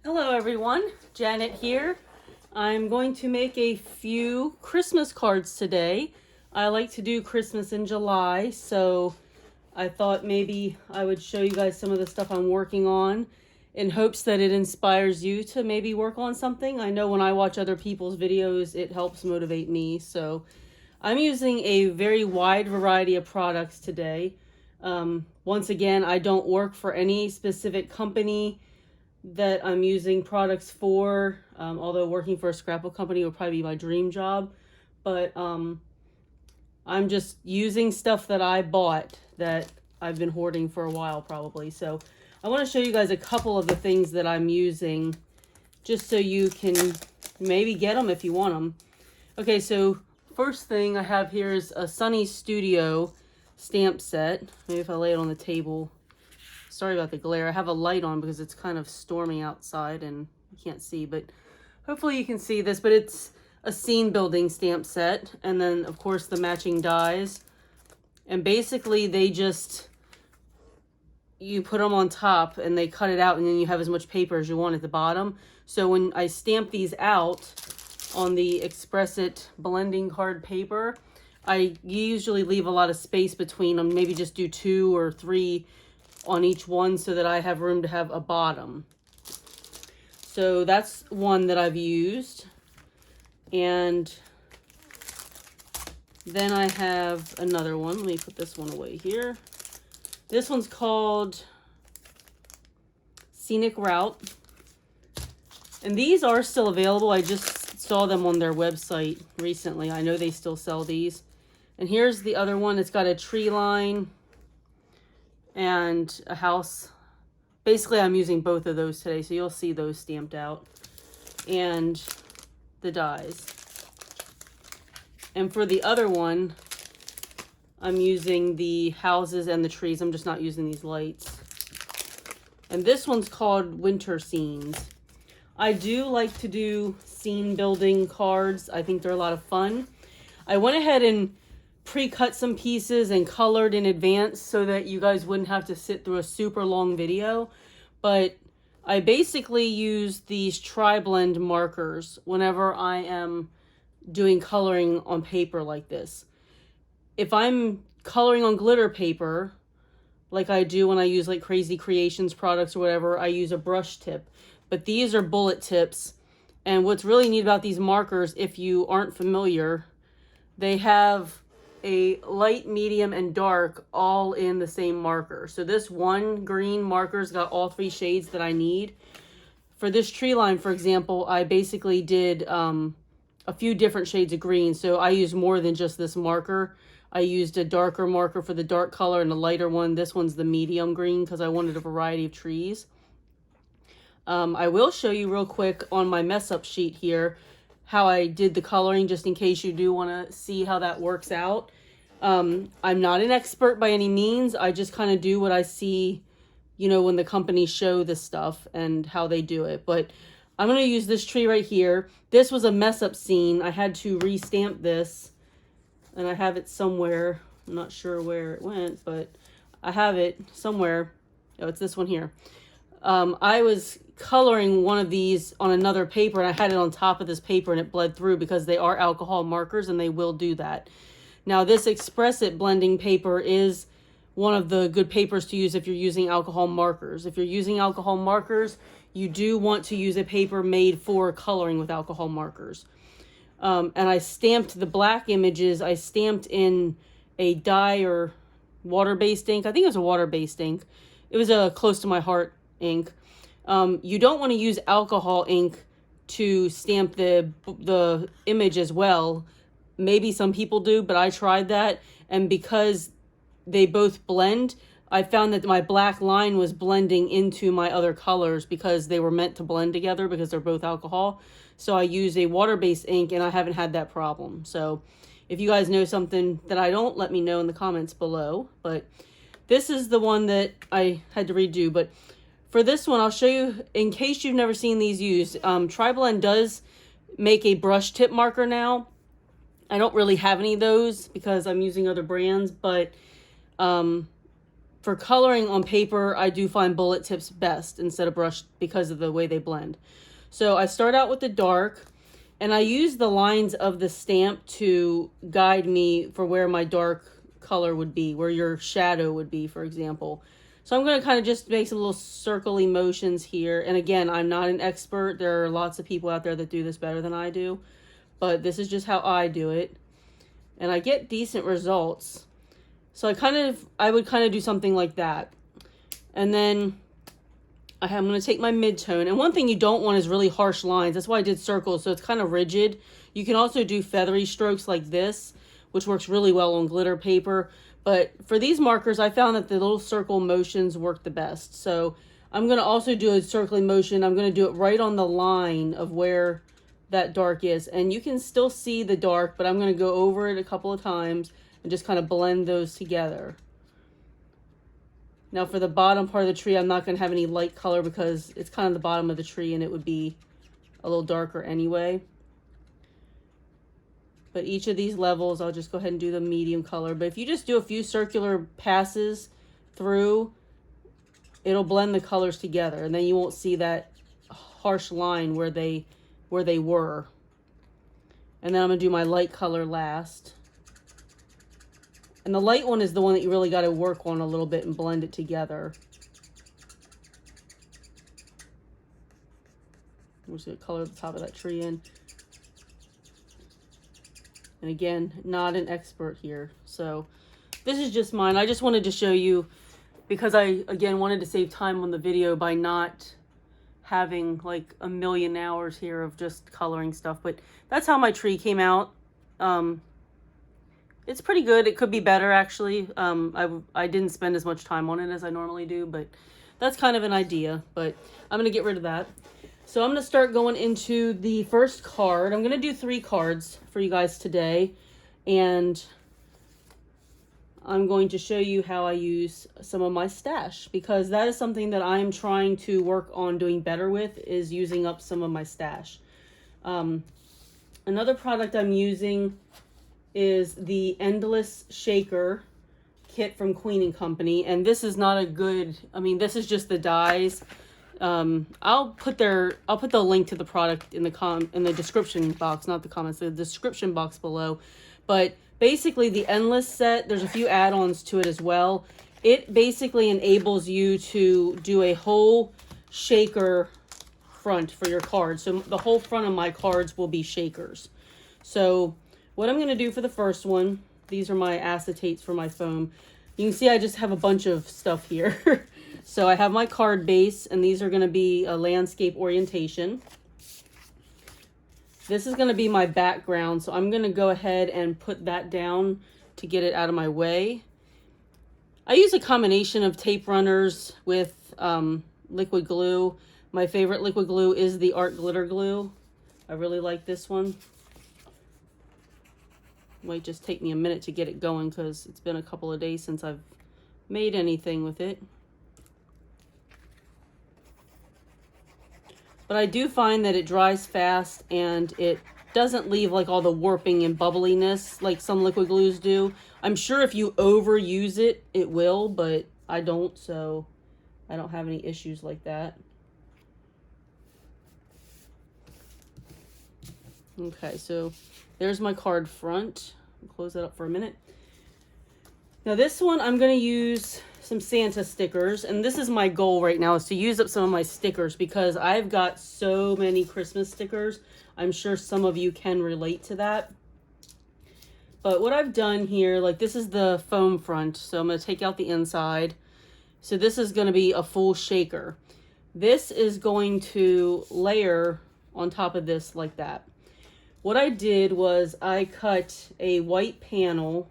Hello everyone, Janet here. I'm going to make a few Christmas cards today. I like to do Christmas in July, so I thought maybe I would show you guys some of the stuff I'm working on in hopes that it inspires you to maybe work on something. I know when I watch other people's videos, it helps motivate me. So I'm using a very wide variety of products today. Once again, I don't work for any specific company that I'm using products for, although working for a scrapbook company would probably be my dream job. But I'm just using stuff that I bought that I've been hoarding for a while probably. So I want to show you guys a couple of the things that I'm using just so you can maybe get them if you want them. Okay, so first thing I have here is a Sunny Studio stamp set. Maybe if I lay it on the table. Sorry about the glare. I have a light on because it's kind of stormy outside and you can't see, but hopefully you can see this. But it's a scene building stamp set, and then of course the matching dies. And basically they just, you put them on top and they cut it out, and then you have as much paper as you want at the bottom. So when I stamp these out on the Express It blending card paper, I usually leave a lot of space between them, maybe just do 2 or 3 on each one so that I have room to have a bottom. So that's one that I've used. And then I have another one. Let me put this one away here. This one's called Scenic Route. And these are still available. I just saw them on their website recently. I know they still sell these. And here's the other one. It's got a tree line and a house. Basically, I'm using both of those today, so you'll see those stamped out. And the dies. And for the other one, I'm using the houses and the trees. I'm just not using these lights. And this one's called Winter Scenes. I do like to do scene building cards. I think they're a lot of fun. I went ahead and pre-cut some pieces and colored in advance so that you guys wouldn't have to sit through a super long video. But I basically use these tri-blend markers whenever I am doing coloring on paper like this. If I'm coloring on glitter paper, like I do when I use like Crazy Creations products or whatever, I use a brush tip. But these are bullet tips. And what's really neat about these markers, if you aren't familiar, they have a light, medium, and dark all in the same marker. So this one green marker's got all 3 shades that I need. For this tree line, for example, I basically did a few different shades of green. So I used more than just this marker. I used a darker marker for the dark color and a lighter one. This one's the medium green because I wanted a variety of trees. I will show you real quick on my mess up sheet here how I did the coloring, just in case you do want to see how that works out. I'm not an expert by any means. I just kind of do what I see, you know, when the companies show this stuff and how they do it. But I'm going to use this tree right here. This was a mess up scene. I had to restamp this, and I have it somewhere. I'm not sure where it went, but I have it somewhere. Oh, it's this one here. I was coloring one of these on another paper, and I had it on top of this paper, and it bled through because they are alcohol markers and they will do that. Now this Express It blending paper is one of the good papers to use if you're using alcohol markers. If you're using alcohol markers, you do want to use a paper made for coloring with alcohol markers. And I stamped the black images. I stamped in a dye or water-based ink. I think it was a water-based ink. It was a Close to My Heart ink. You don't want to use alcohol ink to stamp the image as well. Maybe some people do, but I tried that, and because they both blend, I found that my black line was blending into my other colors because they were meant to blend together because they're both alcohol. So I use a water-based ink, and I haven't had that problem. So if you guys know something that I don't, let me know in the comments below. But this is the one that I had to redo. But for this one, I'll show you, in case you've never seen these used. Tri-Blend does make a brush tip marker now. I don't really have any of those because I'm using other brands, but for coloring on paper, I do find bullet tips best instead of brush because of the way they blend. So I start out with the dark, and I use the lines of the stamp to guide me for where my dark color would be, where your shadow would be, for example. So I'm going to kind of just make some little circly motions here. And again, I'm not an expert. There are lots of people out there that do this better than I do. But this is just how I do it. And I get decent results. So I would kind of do something like that. And then I'm going to take my mid-tone. And one thing you don't want is really harsh lines. That's why I did circles, so it's kind of rigid. You can also do feathery strokes like this, which works really well on glitter paper. But for these markers, I found that the little circle motions work the best. So I'm going to also do a circling motion. I'm going to do it right on the line of where that dark is. And you can still see the dark, but I'm going to go over it a couple of times and just kind of blend those together. Now for the bottom part of the tree, I'm not going to have any light color because it's kind of the bottom of the tree and it would be a little darker anyway. But each of these levels, I'll just go ahead and do the medium color. But if you just do a few circular passes through, it'll blend the colors together. And then you won't see that harsh line where they were. And then I'm going to do my light color last. And the light one is the one that you really got to work on a little bit and blend it together. I'm just going to color the top of that tree in. And again, not an expert here. So this is just mine. I just wanted to show you because I, again, wanted to save time on the video by not having like a million hours here of just coloring stuff. But that's how my tree came out. It's pretty good. It could be better, actually. I didn't spend as much time on it as I normally do, but that's kind of an idea. But I'm going to get rid of that. So I'm going to start going into the first card. I'm going to do 3 cards for you guys today. And I'm going to show you how I use some of my stash, because that is something that I'm trying to work on doing better with, is using up some of my stash. Another product I'm using is the Endless Shaker kit from Queen & Company. And this is not a good, this is just the dies. I'll put the link to the product in the description box, not the comments, the description box below. But basically the Endless set, there's a few add-ons to it as well. It basically enables you to do a whole shaker front for your cards. So the whole front of my cards will be shakers. So what I'm going to do for the first one, these are my acetates for my foam. You can see I just have a bunch of stuff here. So I have my card base, and these are going to be a landscape orientation. This is going to be my background, so I'm going to go ahead and put that down to get it out of my way. I use a combination of tape runners with liquid glue. My favorite liquid glue is the Art Glitter Glue. I really like this one. Might just take me a minute to get it going because it's been a couple of days since I've made anything with it. But I do find that it dries fast and it doesn't leave like all the warping and bubbliness like some liquid glues do. I'm sure if you overuse it, it will, but I don't, so I don't have any issues like that. Okay, so there's my card front. I'll close that up for a minute. Now this one, I'm going to use some Santa stickers, and this is my goal right now, is to use up some of my stickers because I've got so many Christmas stickers. I'm sure some of you can relate to that. But what I've done here, like this is the foam front, so I'm going to take out the inside. So this is going to be a full shaker. This is going to layer on top of this like that. What I did was I cut a white panel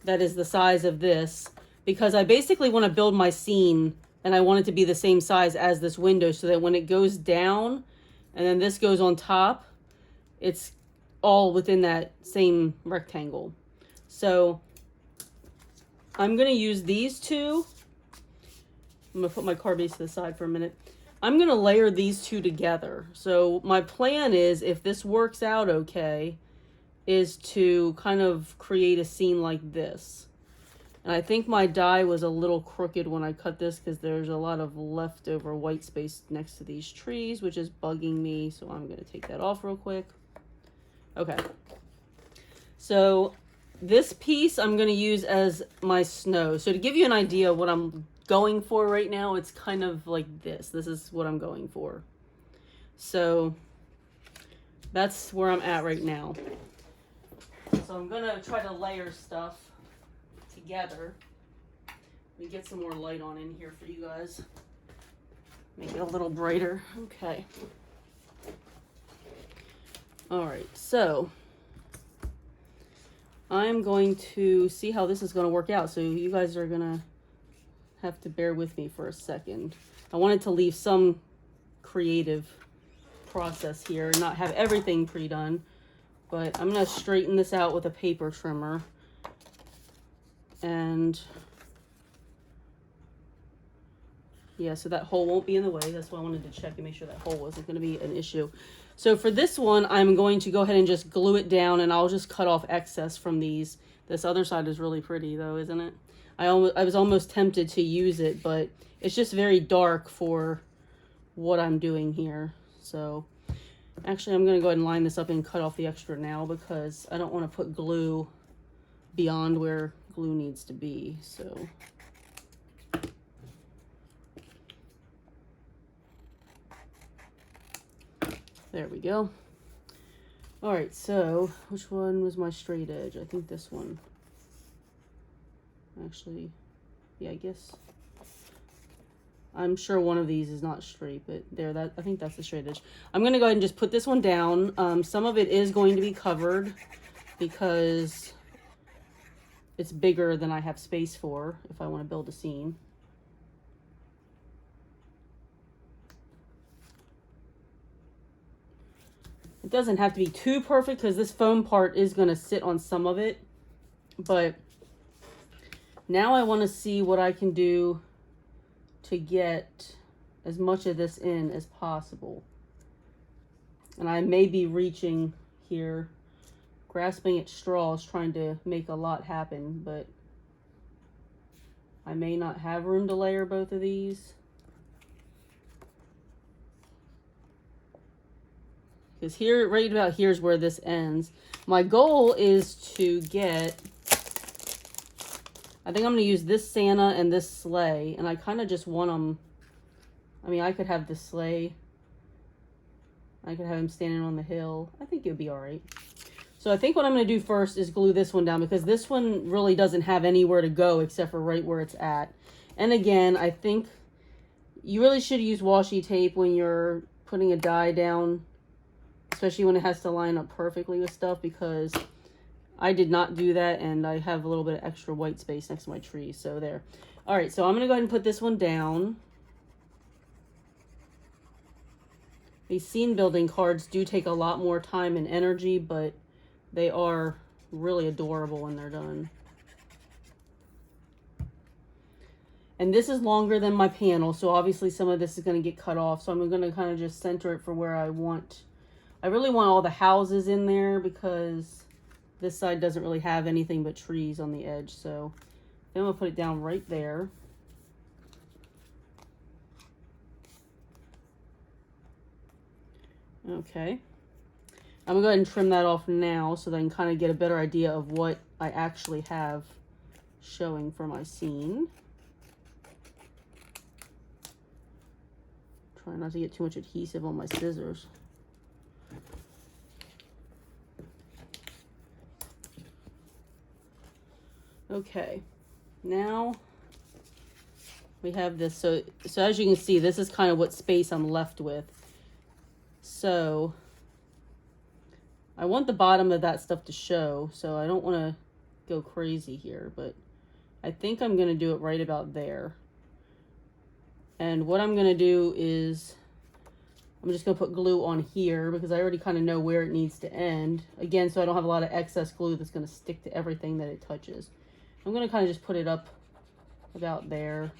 that is the size of this, because I basically want to build my scene and I want it to be the same size as this window so that when it goes down and then this goes on top, it's all within that same rectangle. So I'm going to use these two. I'm going to put my card base to the side for a minute. I'm going to layer these two together. So my plan is, if this works out okay, is to kind of create a scene like this. And I think my die was a little crooked when I cut this because there's a lot of leftover white space next to these trees, which is bugging me. So I'm going to take that off real quick. Okay. So this piece I'm going to use as my snow. So to give you an idea of what I'm going for right now, it's kind of like this. This is what I'm going for. So that's where I'm at right now. So I'm going to try to layer stuff together. Let me get some more light on in here for you guys. Make it a little brighter. Okay. All right, so I'm going to see how this is going to work out. So you guys are going to have to bear with me for a second. I wanted to leave some creative process here and not have everything pre-done, but I'm going to straighten this out with a paper trimmer. And yeah, so that hole won't be in the way. That's why I wanted to check and make sure that hole wasn't going to be an issue. So for this one, I'm going to go ahead and just glue it down, and I'll just cut off excess from these. This other side is really pretty though, isn't it? I was almost tempted to use it, but it's just very dark for what I'm doing here. So actually I'm going to go ahead and line this up and cut off the extra now because I don't want to put glue beyond where glue needs to be. So there we go. All right, so which one was my straight edge? I think this one. Actually, yeah, I guess. I'm sure one of these is not straight, but there, I think that's the straight edge. I'm going to go ahead and just put this one down. Some of it is going to be covered because it's bigger than I have space for if I want to build a scene. It doesn't have to be too perfect because this foam part is going to sit on some of it. But now I want to see what I can do to get as much of this in as possible. And I may be reaching here, grasping at straws, trying to make a lot happen, but I may not have room to layer both of these. Because here, right about here is where this ends. My goal is to get, I think I'm going to use this Santa and this sleigh, and I kind of just want them, I mean, I could have the sleigh, I could have him standing on the hill. I think it would be all right. So I think what I'm going to do first is glue this one down because this one really doesn't have anywhere to go except for right where it's at. And again, I think you really should use washi tape when you're putting a die down, especially when it has to line up perfectly with stuff, because I did not do that and I have a little bit of extra white space next to my tree. So there. All right, so I'm going to go ahead and put this one down. These scene building cards do take a lot more time and energy, but they are really adorable when they're done. And this is longer than my panel, so obviously some of this is going to get cut off. So I'm going to kind of just center it for where I want. I really want all the houses in there because this side doesn't really have anything but trees on the edge. So then I'm going to put it down right there. Okay. I'm going to go ahead and trim that off now so that I can kind of get a better idea of what I actually have showing for my scene. Try not to get too much adhesive on my scissors. Okay, now we have this. So as you can see, this is kind of what space I'm left with. So I want the bottom of that stuff to show, so I don't want to go crazy here, but I think I'm going to do it right about there. And what I'm going to do is I'm just going to put glue on here because I already kind of know where it needs to end. Again, so I don't have a lot of excess glue that's going to stick to everything that it touches. I'm going to kind of just put it up about there.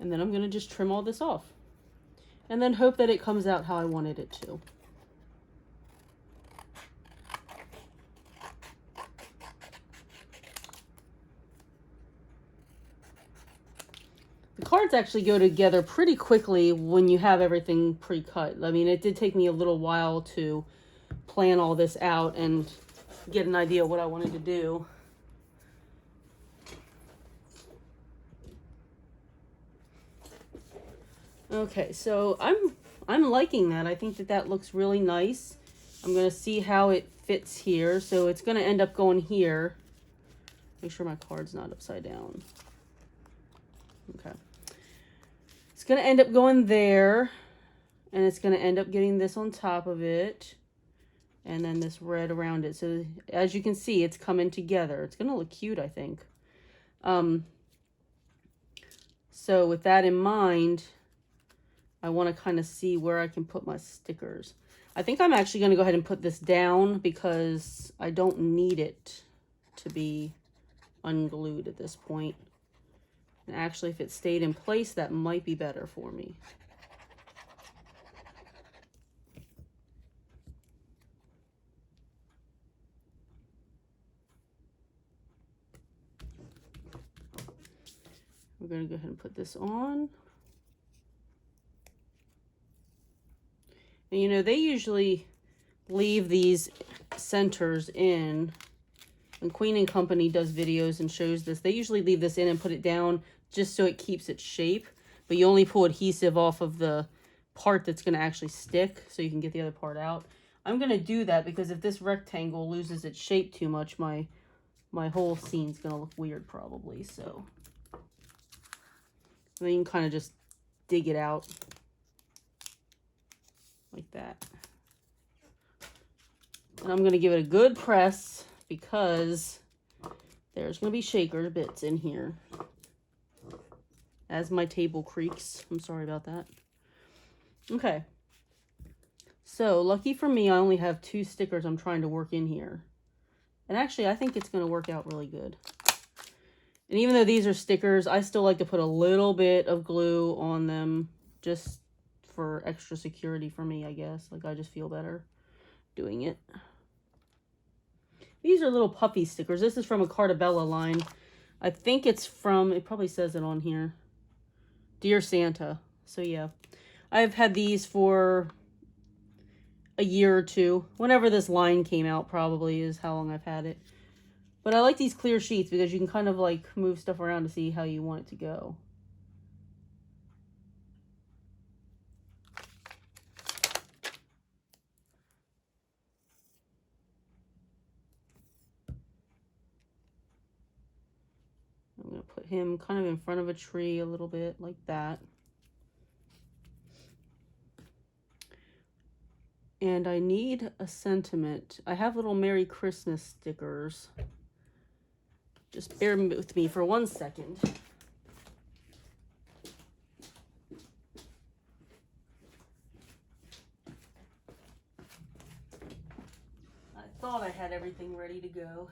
And then I'm going to just trim all this off. And then hope that it comes out how I wanted it to. The cards actually go together pretty quickly when you have everything pre-cut. I mean, it did take me a little while to plan all this out and get an idea of what I wanted to do. Okay, so I'm liking that. I think that that looks really nice. I'm going to see how it fits here. So it's going to end up going here. Make sure my card's not upside down. Okay. It's going to end up going there. And it's going to end up getting this on top of it. And then this red around it. So as you can see, it's coming together. It's going to look cute, I think. So with that in mind, I want to kind of see where I can put my stickers. I think I'm actually going to go ahead and put this down because I don't need it to be unglued at this point. And actually, if it stayed in place, that might be better for me. We're going to go ahead and put this on. And you know, they usually leave these centers in. When Queen and Company does videos and shows this, they usually leave this in and put it down just so it keeps its shape. But you only pull adhesive off of the part that's going to actually stick so you can get the other part out. I'm going to do that because if this rectangle loses its shape too much, my whole scene's going to look weird probably. So then you can kind of just dig it out. Like that. And I'm going to give it a good press because there's going to be shaker bits in here. As my table creaks. I'm sorry about that. Okay. So, lucky for me, I only have 2 stickers I'm trying to work in here. And actually, I think it's going to work out really good. And even though these are stickers, I still like to put a little bit of glue on them just for extra security for me, I guess. Like, I just feel better doing it. These are little puffy stickers. This is from a Cartabella line. I think it's from, it probably says it on here, Dear Santa. So yeah, I've had these for a year or two. Whenever this line came out probably is how long I've had it. But I like these clear sheets because you can kind of like move stuff around to see how you want it to go. I'm going to put him kind of in front of a tree a little bit like that. And I need a sentiment. I have little Merry Christmas stickers. Just bear with me for 1 second. I thought I had everything ready to go.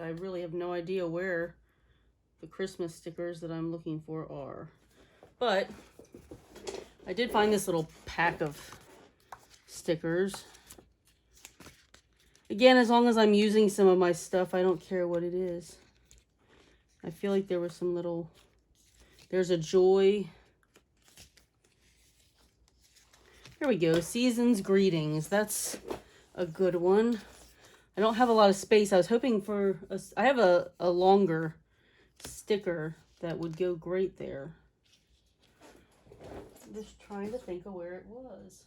I really have no idea where the Christmas stickers that I'm looking for are. But I did find this little pack of stickers. Again, as long as I'm using some of my stuff, I don't care what it is. I feel like there was some little... There's a Joy. Here we go. Season's Greetings. That's a good one. I don't have a lot of space. I was hoping for... I have a longer sticker that would go great there. I'm just trying to think of where it was.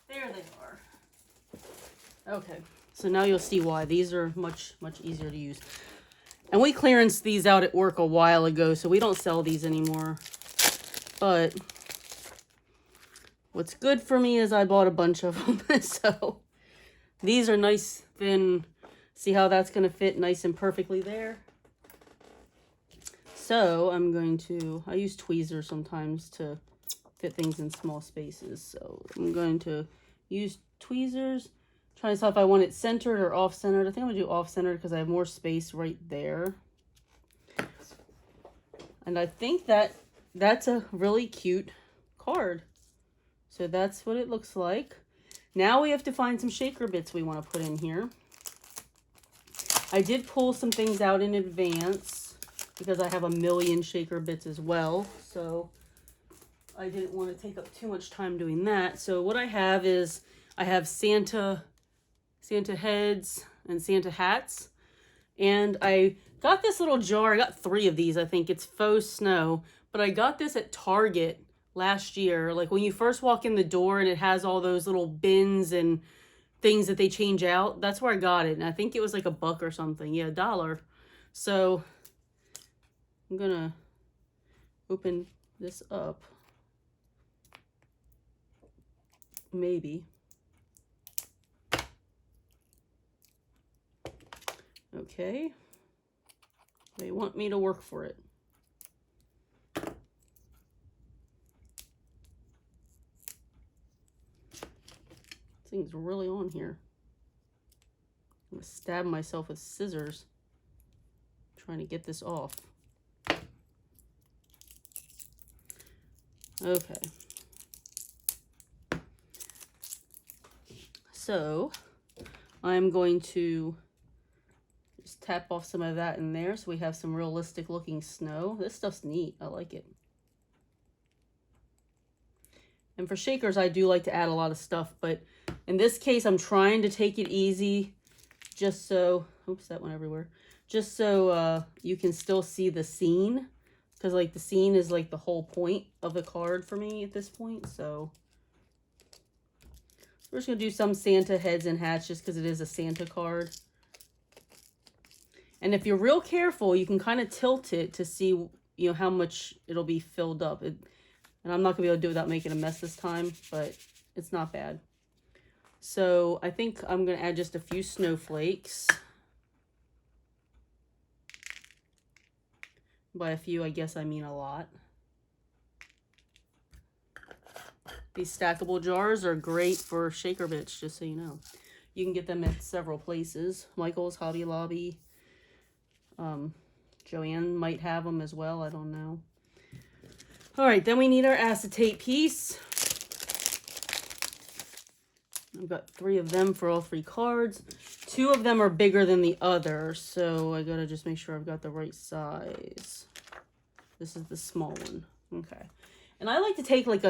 There they are. Okay, so now you'll see why. These are much easier to use. And we clearanced these out at work a while ago, so we don't sell these anymore. But what's good for me is I bought a bunch of them. So these are nice in. See how that's going to fit nice and perfectly there? So I'm going to, I use tweezers sometimes to fit things in small spaces. So I'm going to use tweezers, try to decide if I want it centered or off-centered. I think I'm going to do off-centered because I have more space right there. And I think that's a really cute card. So that's what it looks like. Now we have to find some shaker bits we want to put in here. I did pull some things out in advance because I have a million shaker bits as well. So I didn't want to take up too much time doing that. So what I have is I have Santa heads and Santa hats. And I got this little jar. I got 3 of these. I think it's faux snow. But I got this at Target last year. Like when you first walk in the door and it has all those little bins and things that they change out. That's where I got it. And I think it was like $1 or something. Yeah, $1. So I'm going to open this up. Maybe. Okay. They want me to work for it. This thing's really on here. I'm gonna stab myself with scissors trying to get this off. Okay. So I'm going to just tap off some of that in there so we have some realistic looking snow. This stuff's neat. I like it. And for shakers, I do like to add a lot of stuff, but in this case, I'm trying to take it easy just so, oops, that went everywhere. Just so you can still see the scene, because like the scene is like the whole point of the card for me at this point. So we're just gonna do some Santa heads and hats just because it is a Santa card. And if you're real careful, you can kind of tilt it to see, you know, how much it'll be filled up. And I'm not gonna be able to do it without making a mess this time, but it's not bad. So I think I'm gonna add just a few snowflakes. By a few, I guess I mean a lot. These stackable jars are great for shaker bits, just so you know. You can get them at several places. Michael's, Hobby Lobby. Joanne might have them as well. I don't know. All right, then we need our acetate piece. I've got 3 of them for all 3 cards. 2 of them are bigger than the other, so I gotta just make sure I've got the right size. This is the small one. Okay. And I like to take like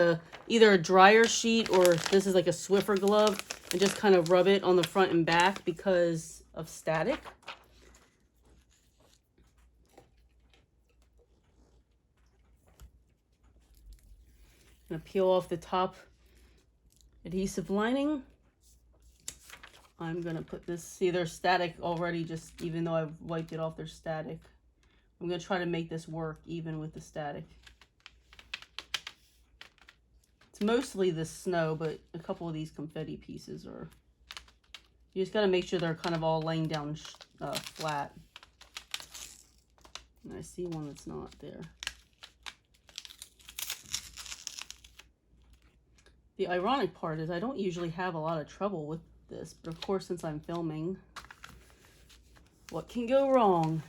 either a dryer sheet or this is like a Swiffer glove and just kind of rub it on the front and back because of static. I'm gonna peel off the top adhesive lining. I'm gonna put this, see they're static already, just even though I've wiped it off, they're static. I'm gonna try to make this work even with the static. It's mostly the snow, but a couple of these confetti pieces are, you just gotta make sure they're kind of all laying down flat. And I see one that's not there. The ironic part is I don't usually have a lot of trouble with this, but of course, since I'm filming, what can go wrong?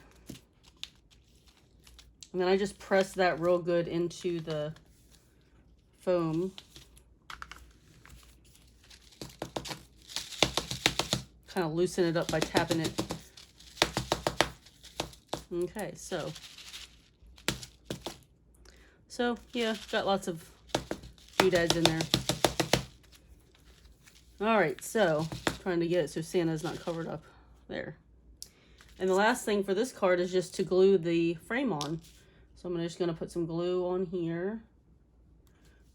And then I just press that real good into the foam. Kind of loosen it up by tapping it. Okay, so yeah, got lots of doodads in there. All right, so trying to get it so Santa's not covered up there. And the last thing for this card is just to glue the frame on. So I'm just gonna put some glue on here.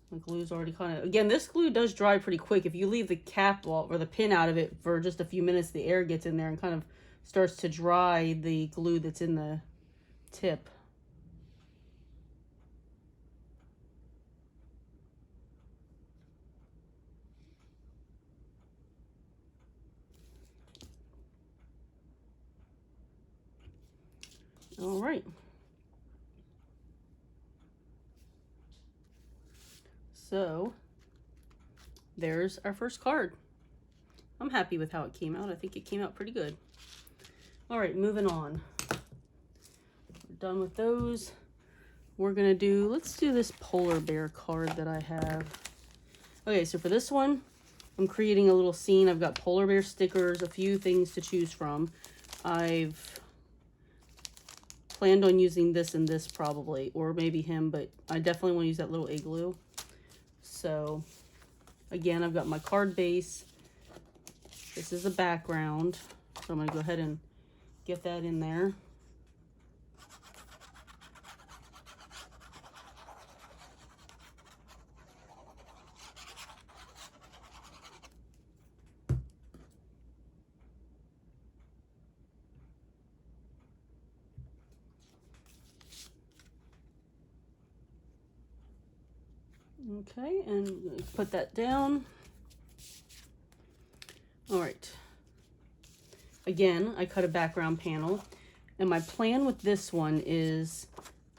The glue's already kind of, again, this glue does dry pretty quick. If you leave the cap or the pin out of it for just a few minutes, the air gets in there and kind of starts to dry the glue that's in the tip. All right. So there's our first card. I'm happy with how it came out. I think it came out pretty good. All right, moving on. We're done with those. We're gonna do, let's do this polar bear card that I have. Okay, so for this one, I'm creating a little scene. I've got polar bear stickers, a few things to choose from. I've planned on using this and this probably, or maybe him, but I definitely want to use that little igloo. So again, I've got my card base. This is a background, so I'm going to go ahead and get that in there. Okay, and put that down. All right. Again, I cut a background panel, and my plan with this one is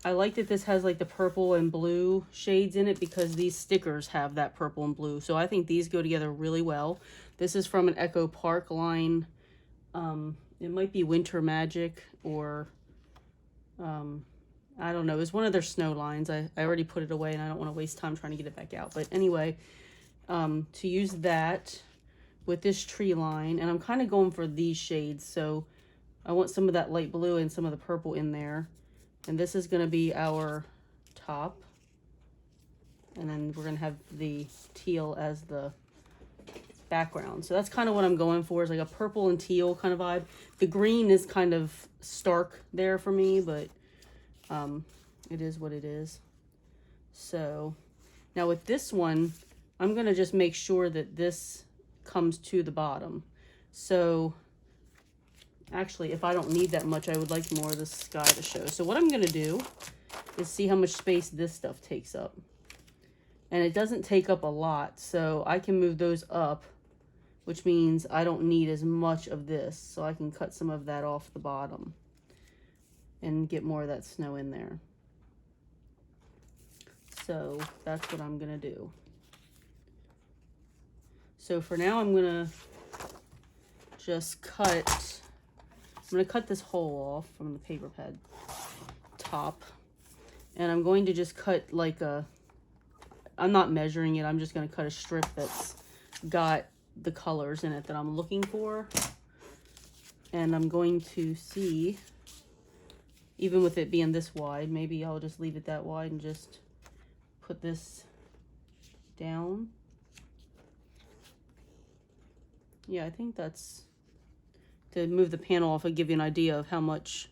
I like that this has like the purple and blue shades in it because these stickers have that purple and blue. So I think these go together really well. This is from an Echo Park line. It might be Winter Magic or I don't know. It was one of their snow lines. I already put it away and I don't want to waste time trying to get it back out. But anyway, to use that with this tree line, and I'm kind of going for these shades. So I want some of that light blue and some of the purple in there. And this is going to be our top. And then we're going to have the teal as the background. So that's kind of what I'm going for, is like a purple and teal kind of vibe. The green is kind of stark there for me, but it is what it is. So now with this one, I'm going to just make sure that this comes to the bottom. So actually, if I don't need that much, I would like more of the sky to show. So what I'm going to do is see how much space this stuff takes up. And it doesn't take up a lot, so I can move those up, which means I don't need as much of this. So I can cut some of that off the bottom and get more of that snow in there. So that's what I'm going to do. So for now, I'm going to just cut, I'm going to cut this hole off from the paper pad top. And I'm going to just cut like a, I'm not measuring it, I'm just going to cut a strip that's got the colors in it that I'm looking for. And I'm going to see, even with it being this wide, maybe I'll just leave it that wide and just put this down. Yeah, I think that's, to move the panel off, I'll give you an idea of how much,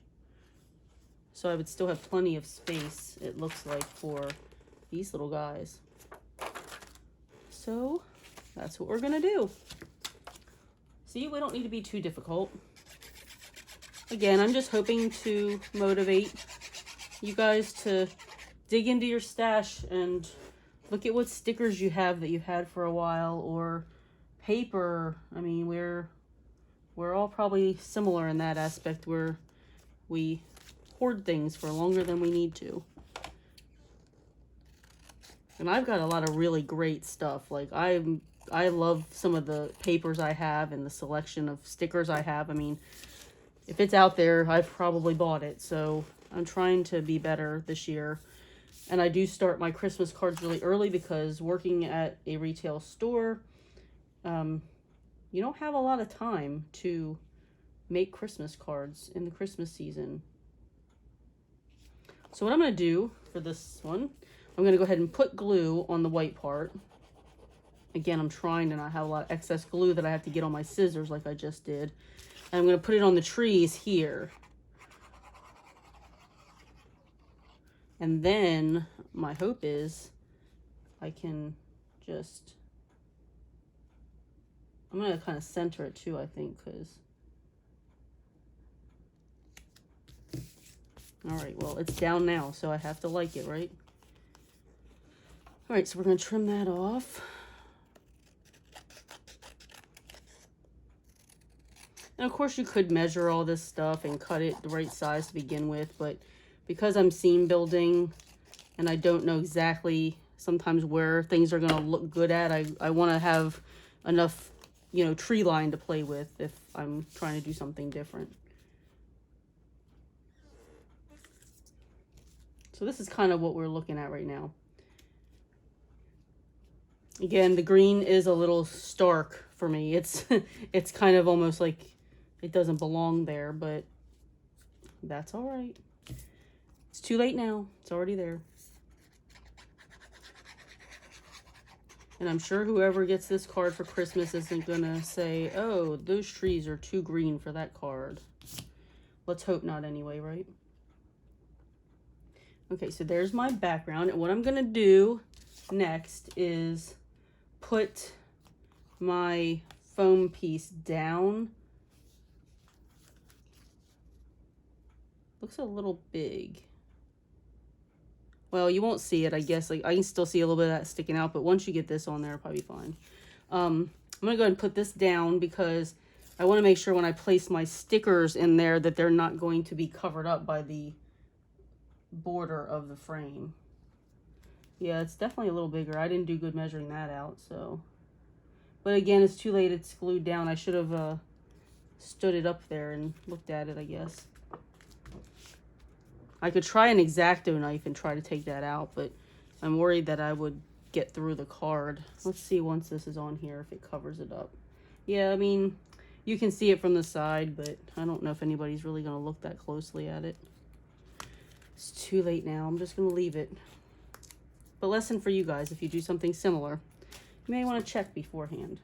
so I would still have plenty of space, it looks like, for these little guys. So that's what we're gonna do. See, we don't need to be too difficult. Again, I'm just hoping to motivate you guys to dig into your stash and look at what stickers you have that you've had for a while, or paper. I mean, we're all probably similar in that aspect, where we hoard things for longer than we need to. And I've got a lot of really great stuff. Like I love some of the papers I have and the selection of stickers I have. I mean, if it's out there, I've probably bought it. So I'm trying to be better this year. And I do start my Christmas cards really early because working at a retail store, you don't have a lot of time to make Christmas cards in the Christmas season. So what I'm going to do for this one, I'm going to go ahead and put glue on the white part. Again, I'm trying to not have a lot of excess glue that I have to get on my scissors like I just did. And I'm going to put it on the trees here. And then my hope is I can just, I'm going to kind of center it too, I think, because, all right, well, it's down now, so I have to like it, right? All right, so we're going to trim that off. And of course you could measure all this stuff and cut it the right size to begin with, but because I'm seam building and I don't know exactly sometimes where things are going to look good at, I want to have enough, you know, tree line to play with if I'm trying to do something different. So this is kind of what we're looking at right now. Again, the green is a little stark for me. It's it's kind of almost like it doesn't belong there, but that's all right. It's too late now. It's already there. And I'm sure whoever gets this card for Christmas isn't gonna say, oh, those trees are too green for that card. Let's hope not anyway, right? Okay, so there's my background. And what I'm gonna do next is put my foam piece down. Looks a little big. Well, you won't see it, I guess. Like, I can still see a little bit of that sticking out, but once you get this on there, it'll probably be fine. I'm gonna go ahead and put this down because I want to make sure when I place my stickers in there that they're not going to be covered up by the border of the frame. Yeah, it's definitely a little bigger. I didn't do good measuring that out, so. But again, it's too late. It's glued down. I should have stood it up there and looked at it, I guess. I could try an X-Acto knife and try to take that out, but I'm worried that I would get through the card. Let's see once this is on here if it covers it up. Yeah, I mean, you can see it from the side, but I don't know if anybody's really going to look that closely at it. It's too late now. I'm just going to leave it. But lesson for you guys, if you do something similar, you may want to check beforehand.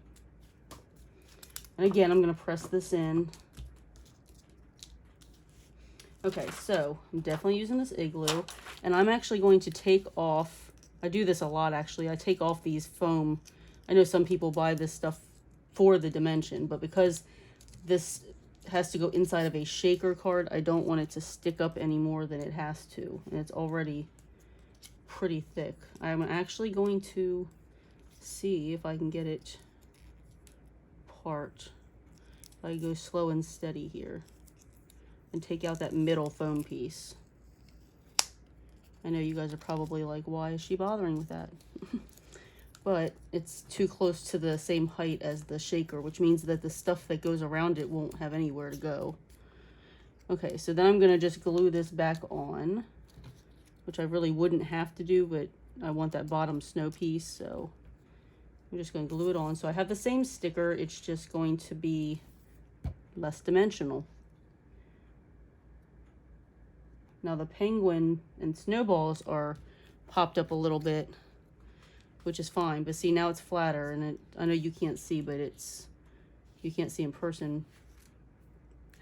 And again, I'm going to press this in. Okay, so I'm definitely using this igloo, and I'm actually going to take off, I do this a lot actually, I take off these foam. I know some people buy this stuff for the dimension, but because this has to go inside of a shaker card, I don't want it to stick up any more than it has to, and it's already pretty thick. I'm actually going to see if I can get it apart. If I go slow and steady here and take out that middle foam piece. I know you guys are probably like, why is she bothering with that? But it's too close to the same height as the shaker, which means that the stuff that goes around it won't have anywhere to go. Okay, so then I'm gonna just glue this back on, which I really wouldn't have to do, but I want that bottom snow piece, so I'm just gonna glue it on. So I have the same sticker, it's just going to be less dimensional. Now the penguin and snowballs are popped up a little bit, which is fine, but see, now it's flatter, and I know you can't see, but you can't see in person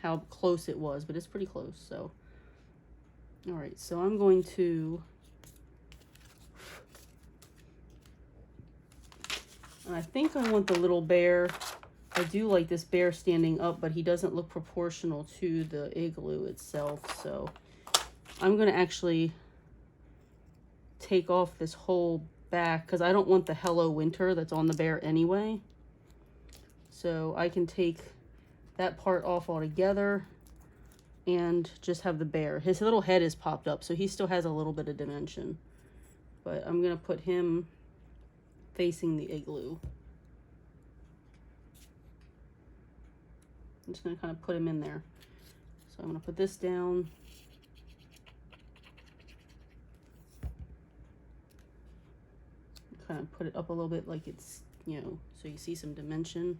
how close it was, but it's pretty close. So all right, so I'm going to, and I think I want the little bear. I do like this bear standing up, but he doesn't look proportional to the igloo itself, so I'm going to actually take off this whole back because I don't want the Hello Winter that's on the bear anyway. So I can take that part off altogether and just have the bear. His little head is popped up, so he still has a little bit of dimension. But I'm going to put him facing the igloo. I'm just going to kind of put him in there. So I'm going to put this down. Kind of put it up a little bit like it's, you know, so you see some dimension.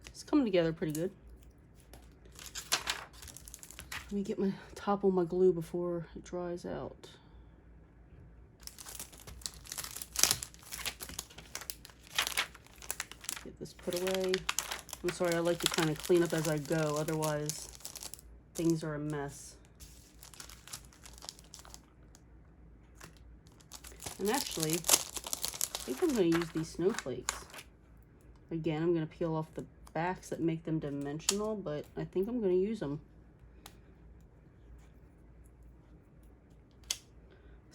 It's coming together pretty good. Let me get my top on my glue before it dries out. Get this put away. I'm sorry, I like to kind of clean up as I go, otherwise things are a mess. And actually, I think I'm going to use these snowflakes. Again, I'm going to peel off the backs that make them dimensional, but I think I'm going to use them.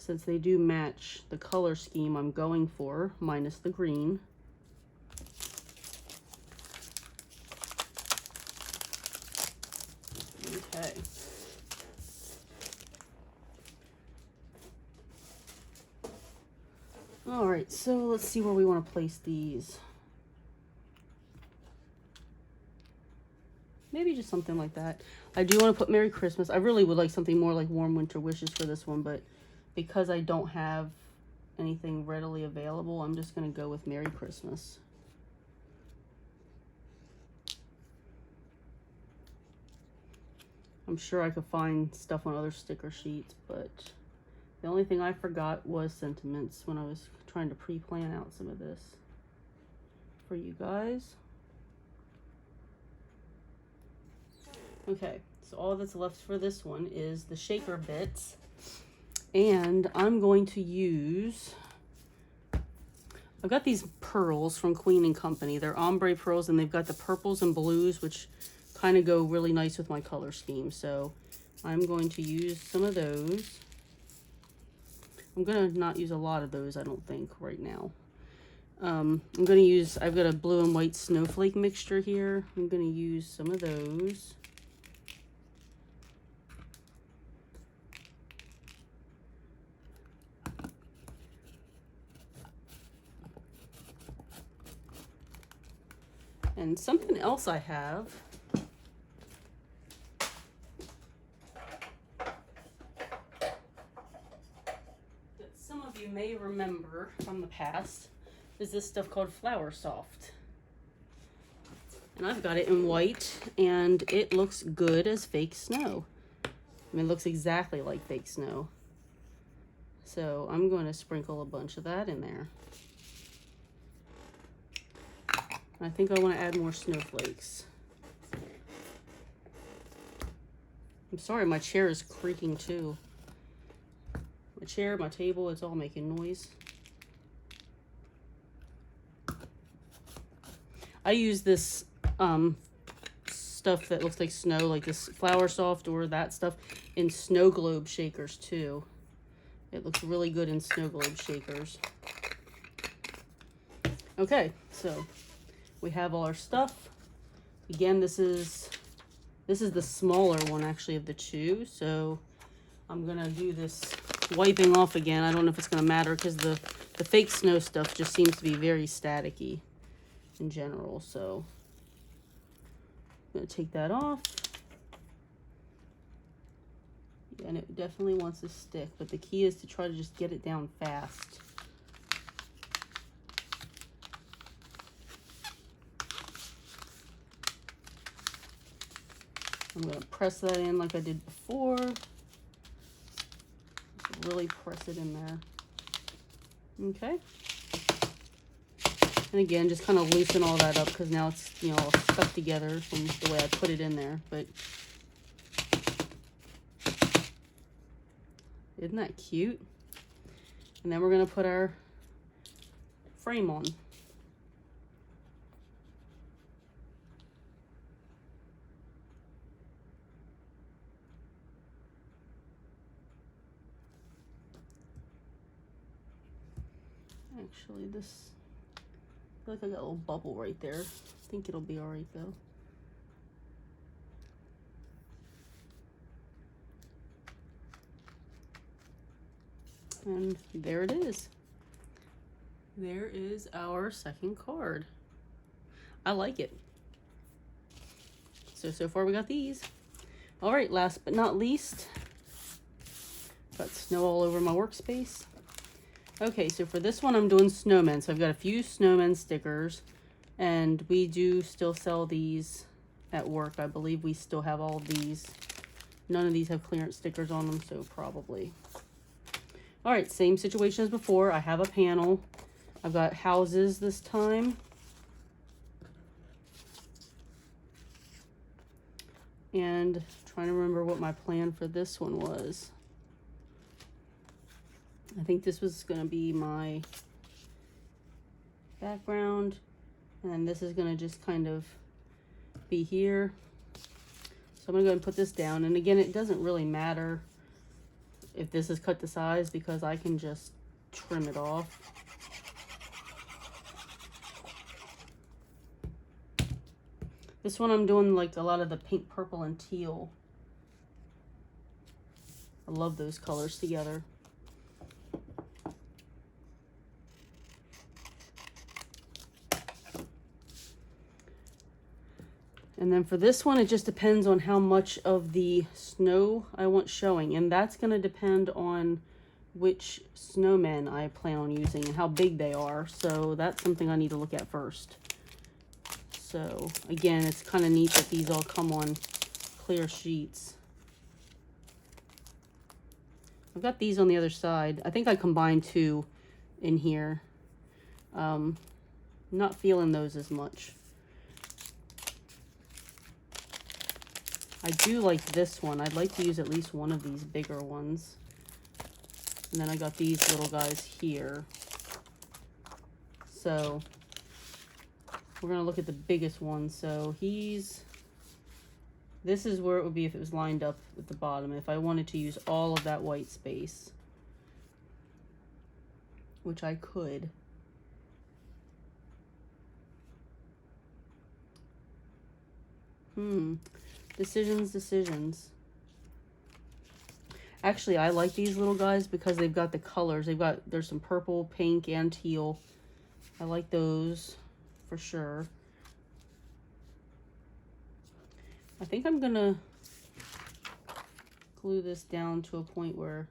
since they do match the color scheme I'm going for, minus the green. Okay. All right, so let's see where we want to place these. Maybe just something like that. I do want to put Merry Christmas. I really would like something more like Warm Winter Wishes for this one, but because I don't have anything readily available, I'm just going to go with Merry Christmas. I'm sure I could find stuff on other sticker sheets, but the only thing I forgot was sentiments when I was trying to pre-plan out some of this for you guys. Okay, so all that's left for this one is the shaker bits. And I'm going to use, I've got these pearls from Queen & Company. They're ombre pearls, and they've got the purples and blues, which kind of go really nice with my color scheme. So I'm going to use some of those. I'm going to not use a lot of those, I don't think, right now. I'm going to use, I've got a blue and white snowflake mixture here. I'm going to use some of those. And something else I have that some of you may remember from the past is this stuff called Flower Soft. And I've got it in white, and it looks good as fake snow. I mean, it looks exactly like fake snow. So I'm going to sprinkle a bunch of that in there. I think I want to add more snowflakes. I'm sorry, my chair is creaking too. My chair, my table, it's all making noise. I use this stuff that looks like snow, like this Flower Soft or that stuff, in snow globe shakers too. It looks really good in snow globe shakers. Okay, so we have all our stuff. Again, this is the smaller one actually of the two, so I'm gonna do this wiping off again. I don't know if it's gonna matter because the fake snow stuff just seems to be very staticky in general. So I'm gonna take that off. Yeah, and it definitely wants to stick, but the key is to try to just get it down fast. I'm going to press that in like I did before. Just really press it in there. Okay. And again, just kind of loosen all that up because now it's, you know, all stuck together from the way I put it in there. But isn't that cute? And then we're going to put our frame on. Actually, this, I feel like I got a little bubble right there. I think it'll be all right though. And there it is. There is our second card. I like it. So far we got these. All right, last but not least, got snow all over my workspace. Okay, so for this one, I'm doing snowmen. So I've got a few snowmen stickers, and we do still sell these at work. I believe we still have all of these. None of these have clearance stickers on them, so probably. All right, same situation as before. I have a panel. I've got houses this time. And trying to remember what my plan for this one was. I think this was going to be my background, and then this is going to just kind of be here. So I'm going to go and put this down, and again, it doesn't really matter if this is cut to size, because I can just trim it off. This one I'm doing like a lot of the pink, purple, and teal. I love those colors together. And then for this one, it just depends on how much of the snow I want showing. And that's going to depend on which snowmen I plan on using and how big they are. So that's something I need to look at first. So again, it's kind of neat that these all come on clear sheets. I've got these on the other side. I think I combined two in here. Not feeling those as much. I do like this one. I'd like to use at least one of these bigger ones. And then I got these little guys here. So we're going to look at the biggest one. So this is where it would be if it was lined up at the bottom. If I wanted to use all of that white space, which I could. Decisions. Actually, I like these little guys because they've got the colors. There's some purple, pink, and teal. I like those for sure. I think I'm gonna glue this down to a point where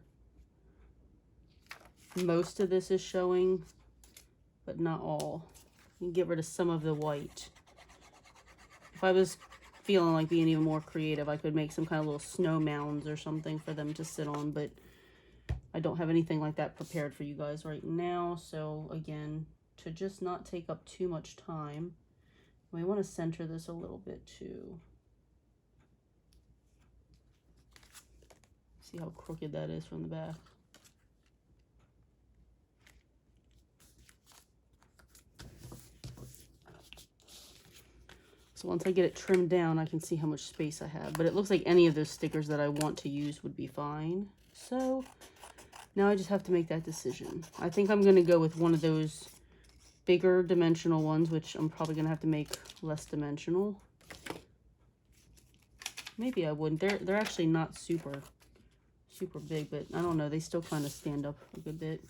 most of this is showing, but not all. You can get rid of some of the white. If I was feeling like being even more creative, I could make some kind of little snow mounds or something for them to sit on, but I don't have anything like that prepared for you guys right now. So again, to just not take up too much time, we want to center this a little bit too. See how crooked that is from the back. So once I get it trimmed down, I can see how much space I have. But it looks like any of those stickers that I want to use would be fine. So now I just have to make that decision. I think I'm going to go with one of those bigger dimensional ones, which I'm probably going to have to make less dimensional. Maybe I wouldn't. They're actually not super big, but I don't know. They still kind of stand up a good bit.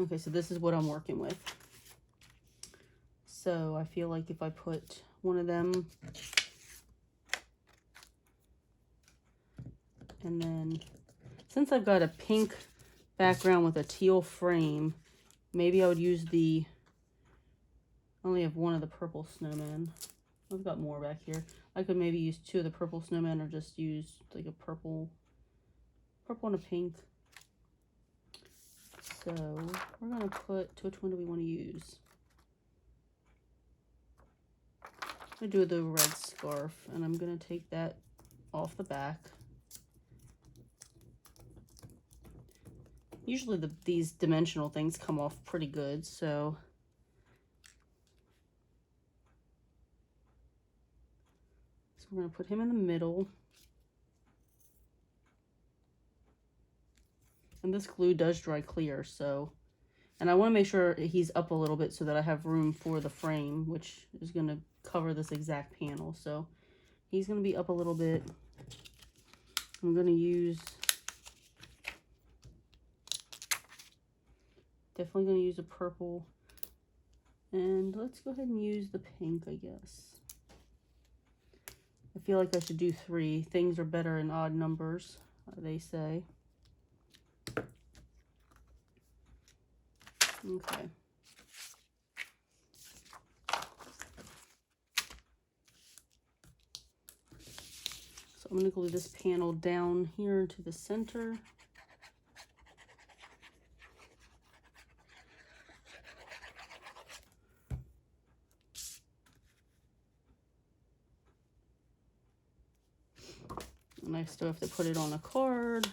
Okay, so this is what I'm working with. So I feel like if I put one of them, and then since I've got a pink background with a teal frame, maybe I would use I only have one of the purple snowmen. I've got more back here. I could maybe use two of the purple snowmen, or just use like a purple and a pink. So we're gonna put, which one do we want to use? I'm gonna do the red scarf, and I'm gonna take that off the back. Usually these dimensional things come off pretty good, so we're gonna put him in the middle. And this glue does dry clear, so, and I want to make sure he's up a little bit so that I have room for the frame, which is going to cover this exact panel. So he's going to be up a little bit. I'm going to use, definitely going to use a purple, and let's go ahead and use the pink, I guess. I feel like I should do 3. Things are better in odd numbers, they say. Okay. So I'm going to glue this panel down here into the center. And I still have to put it on a card.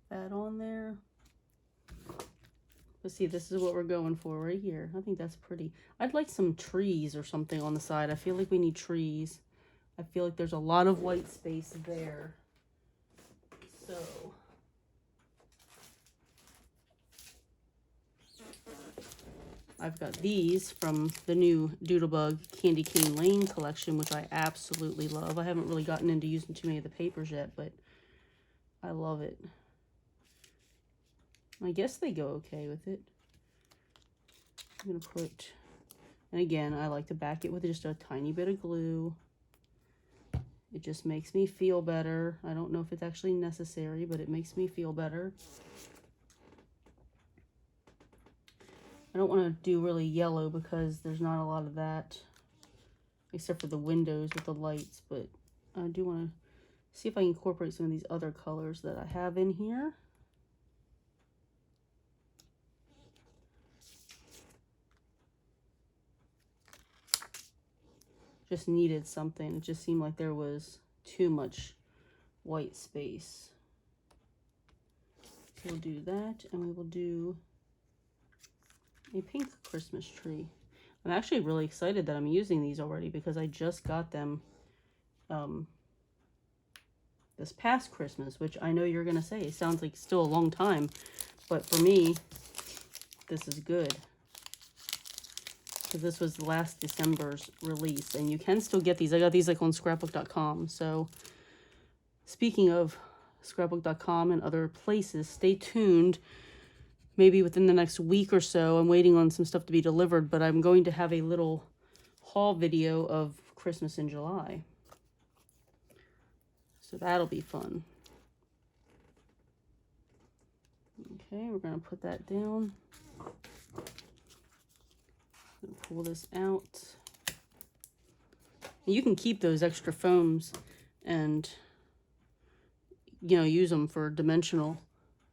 that on there. Let's see, this is what we're going for right here. I think that's pretty. I'd like some trees or something on the side. I feel like we need trees. I feel like there's a lot of white space there. So I've got these from the new Doodlebug Candy Cane Lane collection, which I absolutely love. I haven't really gotten into using too many of the papers yet, but I love it. I guess they go okay with it. I'm going to put, and again, I like to back it with just a tiny bit of glue. It just makes me feel better. I don't know if it's actually necessary, but it makes me feel better. I don't want to do really yellow because there's not a lot of that, except for the windows with the lights, but I do want to see if I can incorporate some of these other colors that I have in here. Just needed something. It just seemed like there was too much white space. We'll do that, and we will do a pink Christmas tree. I'm actually really excited that I'm using these already because I just got them this past Christmas, which I know you're going to say it sounds like still a long time, but for me, this is good. Because this was last December's release, and you can still get these. I got these like on scrapbook.com. So speaking of scrapbook.com and other places, stay tuned. Maybe within the next week or so, I'm waiting on some stuff to be delivered, but I'm going to have a little haul video of Christmas in July. So that'll be fun. Okay, we're going to put that down. Pull this out. You can keep those extra foams and, you know, use them for dimensional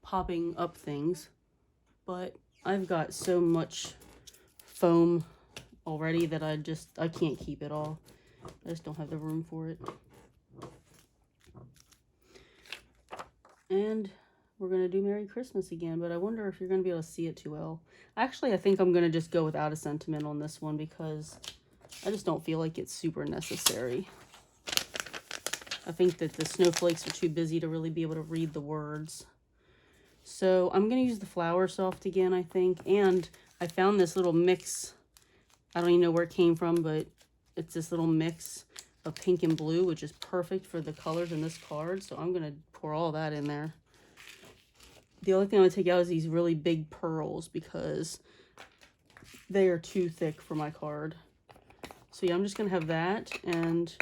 popping up things. But I've got so much foam already that I can't keep it all. I just don't have the room for it. And we're going to do Merry Christmas again, but I wonder if you're going to be able to see it too well. Actually, I think I'm going to just go without a sentiment on this one because I just don't feel like it's super necessary. I think that the snowflakes are too busy to really be able to read the words. So I'm going to use the Flower Soft again, I think. And I found this little mix. I don't even know where it came from, but it's this little mix of pink and blue, which is perfect for the colors in this card. So I'm going to pour all that in there. The only thing I'm going to take out is these really big pearls because they are too thick for my card. So yeah, I'm just going to have that, and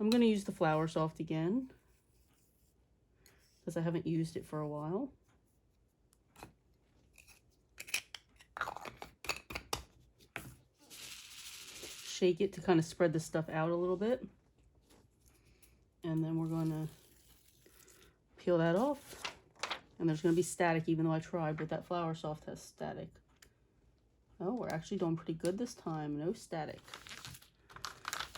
I'm going to use the Flower Soft again because I haven't used it for a while. Shake it to kind of spread the stuff out a little bit. And then we're going to peel that off. And there's going to be static even though I tried, but that Flower Soft has static. Oh, we're actually doing pretty good this time. No static.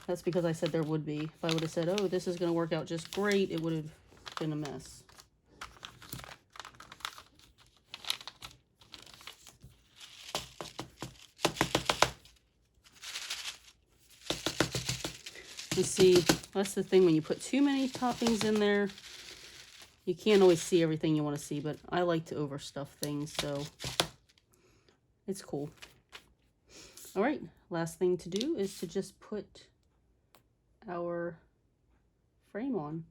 That's because I said there would be. If I would have said, oh, this is going to work out just great, it would have been a mess. You see, that's the thing, when you put too many toppings in there, you can't always see everything you want to see, but I like to overstuff things, so it's cool. All right, last thing to do is to just put our frame on.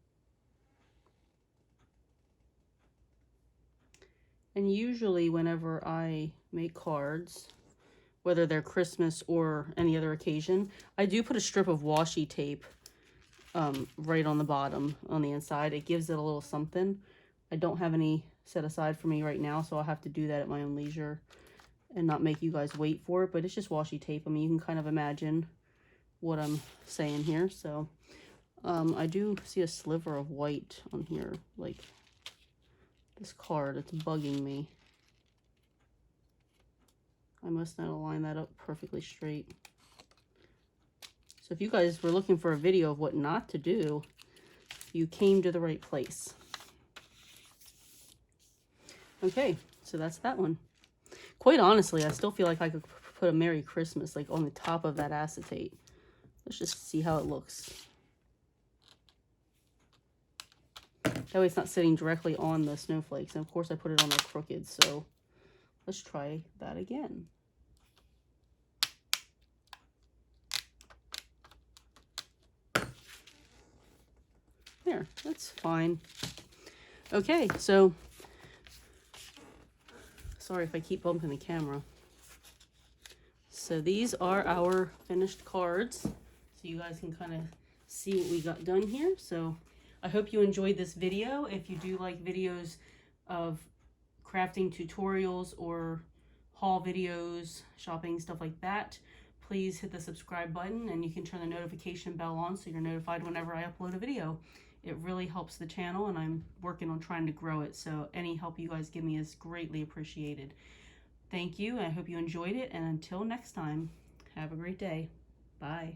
And usually whenever I make cards, whether they're Christmas or any other occasion, I do put a strip of washi tape right on the bottom, on the inside. It gives it a little something. I don't have any set aside for me right now, so I'll have to do that at my own leisure and not make you guys wait for it, but it's just washi tape. I mean, you can kind of imagine what I'm saying here. So I do see a sliver of white on here, like this card. It's bugging me. I must not align that up perfectly straight. So if you guys were looking for a video of what not to do, you came to the right place. Okay, so that's that one. Quite honestly, I still feel like I could put a Merry Christmas like on the top of that acetate. Let's just see how it looks. That way it's not sitting directly on the snowflakes. And of course I put it on there crooked, so let's try that again. There, that's fine. Okay, so sorry if I keep bumping the camera. So these are our finished cards. So you guys can kind of see what we got done here. So I hope you enjoyed this video. If you do like videos of crafting tutorials or haul videos, shopping, stuff like that, please hit the subscribe button, and you can turn the notification bell on so you're notified whenever I upload a video. It really helps the channel, and I'm working on trying to grow it, so any help you guys give me is greatly appreciated. Thank you. I hope you enjoyed it, and until next time, have a great day. Bye.